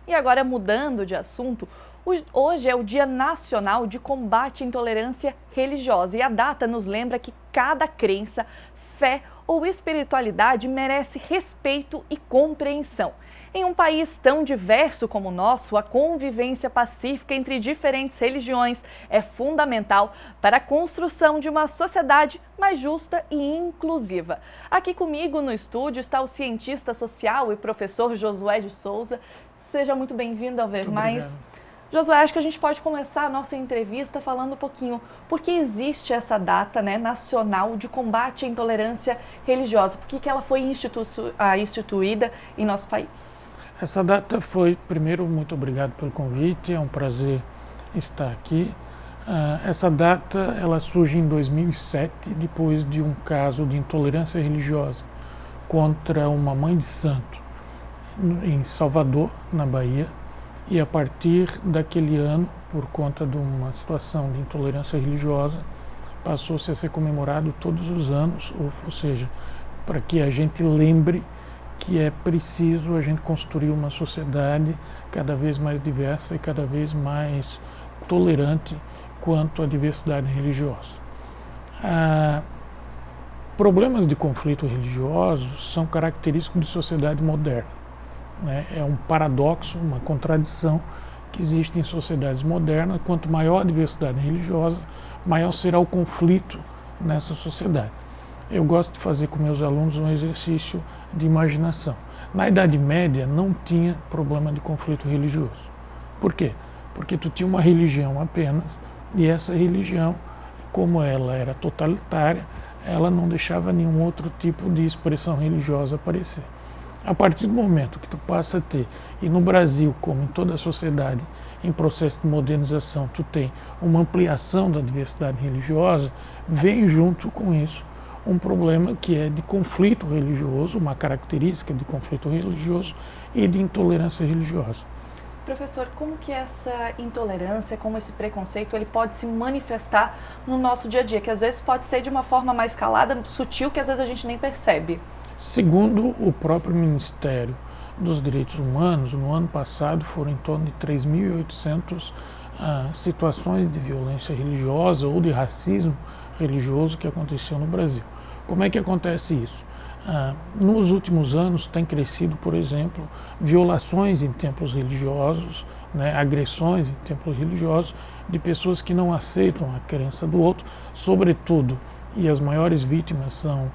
E agora, mudando de assunto, hoje é o Dia Nacional de Combate à Intolerância Religiosa e a data nos lembra que cada crença, fé ou espiritualidade merece respeito e compreensão. Em um país tão diverso como o nosso, a convivência pacífica entre diferentes religiões é fundamental para a construção de uma sociedade mais justa e inclusiva. Aqui comigo no estúdio está o cientista social e professor Josué de Souza. Seja muito bem-vindo ao Ver Mais. Josué, acho que a gente pode começar a nossa entrevista falando um pouquinho por que existe essa data, nacional de combate à intolerância religiosa. Por que ela foi instituída em nosso país? Essa data foi, primeiro, muito obrigado pelo convite, é um prazer estar aqui. Essa data ela surge em 2007, depois de um caso de intolerância religiosa contra uma mãe de santo em Salvador, na Bahia. E a partir daquele ano, por conta de uma situação de intolerância religiosa, passou-se a ser comemorado todos os anos, ou seja, para que a gente lembre que é preciso a gente construir uma sociedade cada vez mais diversa e cada vez mais tolerante quanto à diversidade religiosa. Problemas de conflito religioso são característicos de sociedade moderna. É um paradoxo, uma contradição que existe em sociedades modernas. Quanto maior a diversidade religiosa, maior será o conflito nessa sociedade. Eu gosto de fazer com meus alunos um exercício de imaginação. Na Idade Média não tinha problema de conflito religioso. Por quê? Porque tu tinha uma religião apenas e essa religião, como ela era totalitária, ela não deixava nenhum outro tipo de expressão religiosa aparecer. A partir do momento que tu passa a ter, e no Brasil, como em toda a sociedade, em processo de modernização, tu tem uma ampliação da diversidade religiosa, vem junto com isso um problema que é de conflito religioso, uma característica de conflito religioso e de intolerância religiosa. Professor, como que essa intolerância, como esse preconceito, ele pode se manifestar no nosso dia a dia, que às vezes pode ser de uma forma mais calada, sutil, que às vezes a gente nem percebe? Segundo o próprio Ministério dos Direitos Humanos, no ano passado foram em torno de 3.800 situações de violência religiosa ou de racismo religioso que aconteceu no Brasil. Como é que acontece isso? Nos últimos anos tem crescido, por exemplo, violações em templos religiosos, agressões em templos religiosos de pessoas que não aceitam a crença do outro, sobretudo, e as maiores vítimas são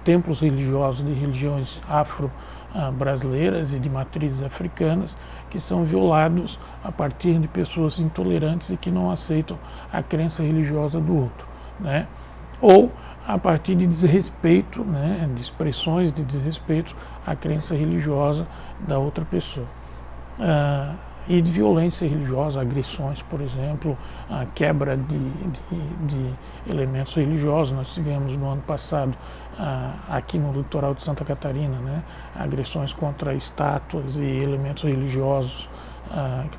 templos religiosos de religiões afro-brasileiras e de matrizes africanas, que são violados a partir de pessoas intolerantes e que não aceitam a crença religiosa do outro, ou a partir de desrespeito, de expressões de desrespeito à crença religiosa da outra pessoa. E de violência religiosa, agressões, por exemplo, a quebra de elementos religiosos. Nós tivemos no ano passado, aqui no litoral de Santa Catarina, agressões contra estátuas e elementos religiosos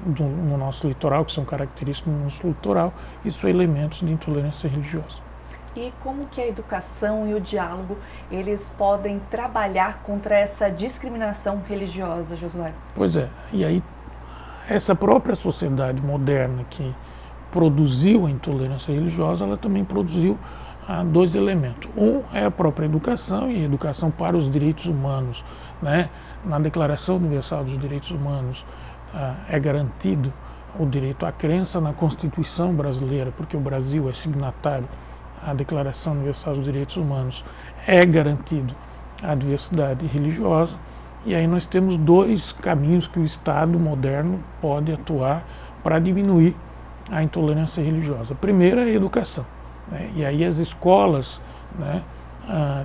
no nosso litoral, que são característicos do nosso litoral, e são elementos de intolerância religiosa. E como que a educação e o diálogo, eles podem trabalhar contra essa discriminação religiosa, Josué? Pois é, e aí essa própria sociedade moderna que produziu a intolerância religiosa, ela também produziu dois elementos. Um é a própria educação, e a educação para os direitos humanos. Na Declaração Universal dos Direitos Humanos é garantido o direito à crença na Constituição brasileira, porque o Brasil é signatário à Declaração Universal dos Direitos Humanos, é garantido a diversidade religiosa. E aí nós temos dois caminhos que o Estado moderno pode atuar para diminuir a intolerância religiosa. Primeiro é a educação, e aí as escolas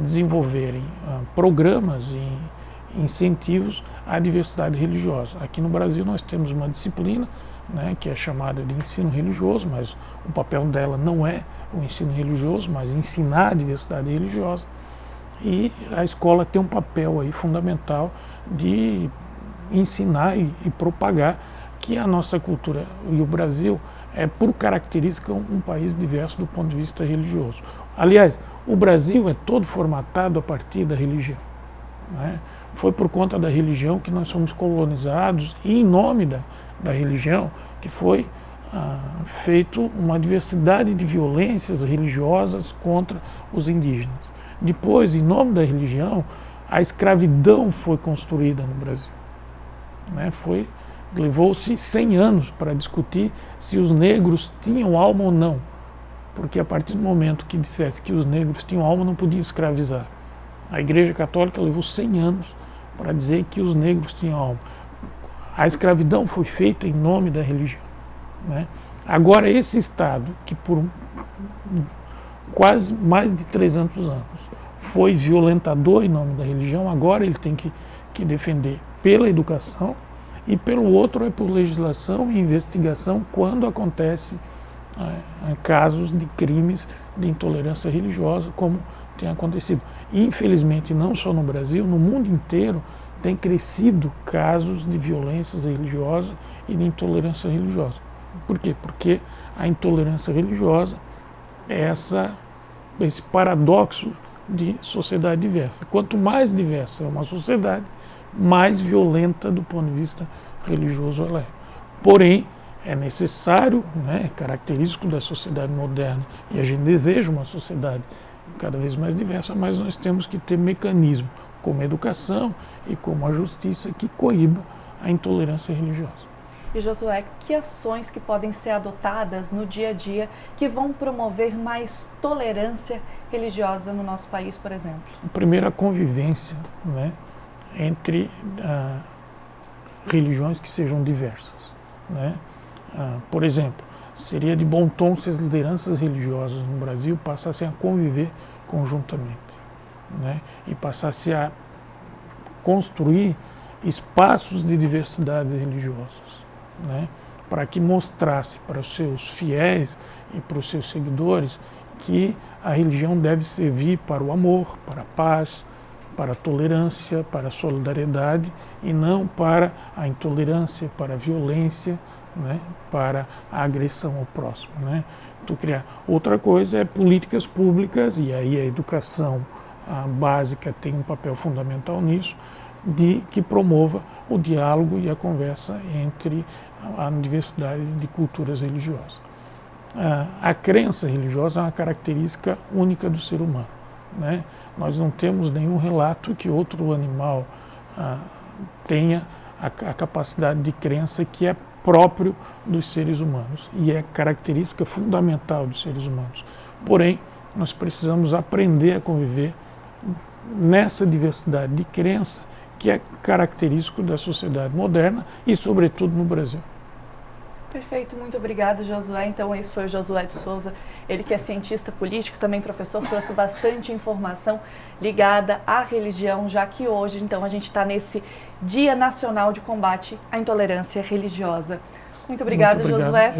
desenvolverem programas e incentivos à diversidade religiosa. Aqui no Brasil nós temos uma disciplina que é chamada de ensino religioso, mas o papel dela não é o ensino religioso, mas ensinar a diversidade religiosa. E a escola tem um papel aí fundamental de ensinar e propagar que a nossa cultura e o Brasil é, por característica, um país diverso do ponto de vista religioso. Aliás, o Brasil é todo formatado a partir da religião. foi por conta da religião que nós fomos colonizados e em nome da religião que foi feito uma diversidade de violências religiosas contra os indígenas. Depois, em nome da religião, a escravidão foi construída no Brasil. Né? Levou-se 100 anos para discutir se os negros tinham alma ou não, porque a partir do momento que dissesse que os negros tinham alma, não podia escravizar. A Igreja Católica levou 100 anos para dizer que os negros tinham alma. A escravidão foi feita em nome da religião. Né? Agora, esse Estado, que por quase mais de 300 anos foi violentador em nome da religião, agora ele tem que defender pela educação e pelo outro é por legislação e investigação quando acontece casos de crimes de intolerância religiosa, como tem acontecido. Infelizmente, não só no Brasil, no mundo inteiro tem crescido casos de violências religiosas e de intolerância religiosa. Por quê? Porque a intolerância religiosa é esse paradoxo de sociedade diversa. Quanto mais diversa é uma sociedade, mais violenta do ponto de vista religioso ela é. Porém, é necessário, né, característico da sociedade moderna, e a gente deseja uma sociedade cada vez mais diversa, mas nós temos que ter mecanismo, como a educação e como a justiça, que coíba a intolerância religiosa. E Josué, que ações que podem ser adotadas no dia a dia que vão promover mais tolerância religiosa no nosso país, por exemplo? Primeiro, a convivência, né, entre religiões que sejam diversas. Né? Por exemplo, seria de bom tom se as lideranças religiosas no Brasil passassem a conviver conjuntamente, né? E passassem a construir espaços de diversidades religiosas, né? Para que mostrasse para os seus fiéis e para os seus seguidores que a religião deve servir para o amor, para a paz, para a tolerância, para a solidariedade e não para a intolerância, para a violência, né, para a agressão ao próximo. Né? Outra coisa é políticas públicas, e aí a educação básica tem um papel fundamental nisso, que promova o diálogo e a conversa entre a diversidade de culturas religiosas. A crença religiosa é uma característica única do ser humano. Né? Nós não temos nenhum relato que outro animal tenha a capacidade de crença que é próprio dos seres humanos e é característica fundamental dos seres humanos. Porém, nós precisamos aprender a conviver nessa diversidade de crença que é característico da sociedade moderna e, sobretudo, no Brasil. Perfeito, muito obrigada, Josué. Então, esse foi o Josué de Souza, ele que é cientista político, também professor, trouxe bastante informação ligada à religião, já que hoje, então, a gente está nesse Dia Nacional de Combate à Intolerância Religiosa. Muito obrigada, Josué.